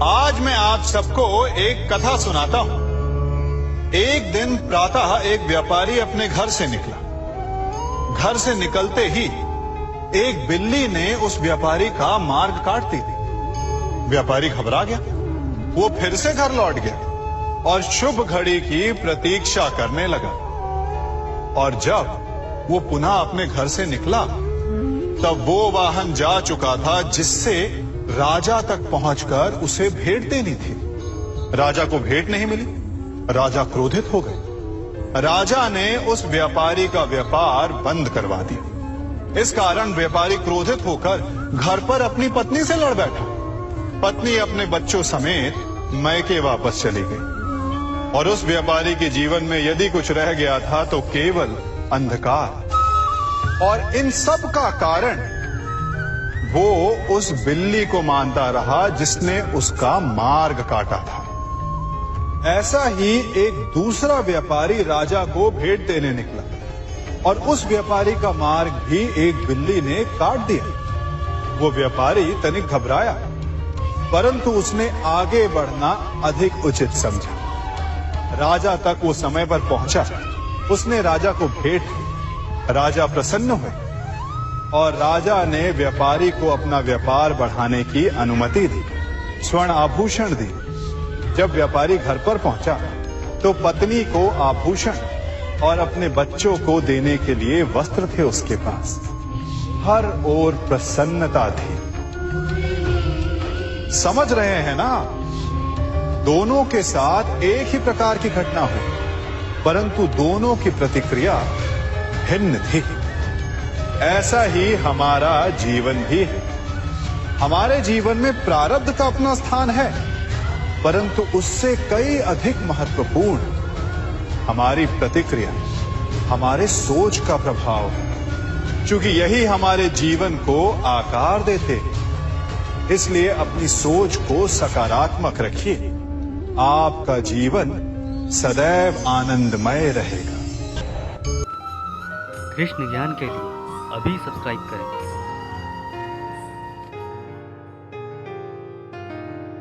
आज मैं आप सबको एक कथा सुनाता हूं। एक दिन प्रातः एक व्यापारी अपने घर से निकला। घर से निकलते ही एक बिल्ली ने उस व्यापारी का मार्ग काट दी। व्यापारी घबरा गया। वो फिर से घर लौट गया और शुभ घड़ी की प्रतीक्षा करने लगा। और जब वो पुनः अपने घर से निकला तब वो वाहन जा चुका था जिससे राजा तक पहुंचकर उसे भेंट देनी थी। राजा को भेंट नहीं मिली। राजा क्रोधित हो गए। राजा ने उस व्यापारी का व्यापार बंद करवा दिया। इस कारण व्यापारी क्रोधित होकर घर पर अपनी पत्नी से लड़ बैठा। पत्नी अपने बच्चों समेत मैके वापस चली गई और उस व्यापारी के जीवन में यदि कुछ रह गया था तो केवल अंधकार। और इन सब का कारण वो उस बिल्ली को मानता रहा जिसने उसका मार्ग काटा था। ऐसा ही एक दूसरा व्यापारी राजा को भेंट देने निकला और उस व्यापारी का मार्ग भी एक बिल्ली ने काट दिया। वो व्यापारी तनिक घबराया, परंतु उसने आगे बढ़ना अधिक उचित समझा। राजा तक वो समय पर पहुंचा। उसने राजा को भेंट दी। राजा प्रसन्न हुए और राजा ने व्यापारी को अपना व्यापार बढ़ाने की अनुमति दी, स्वर्ण आभूषण दी। जब व्यापारी घर पर पहुंचा तो पत्नी को आभूषण और अपने बच्चों को देने के लिए वस्त्र थे उसके पास। हर ओर प्रसन्नता थी। समझ रहे हैं ना? दोनों के साथ एक ही प्रकार की घटना हुई, परंतु दोनों की प्रतिक्रिया भिन्न थी। ऐसा ही हमारा जीवन भी है। हमारे जीवन में प्रारब्ध का अपना स्थान है, परंतु उससे कई अधिक महत्वपूर्ण हमारी प्रतिक्रिया, हमारे सोच का प्रभाव है। क्योंकि यही हमारे जीवन को आकार देते हैं। इसलिए अपनी सोच को सकारात्मक रखिए। आपका जीवन सदैव आनंदमय रहेगा। कृष्ण ज्ञान के लिए अभी सब्सक्राइब करें।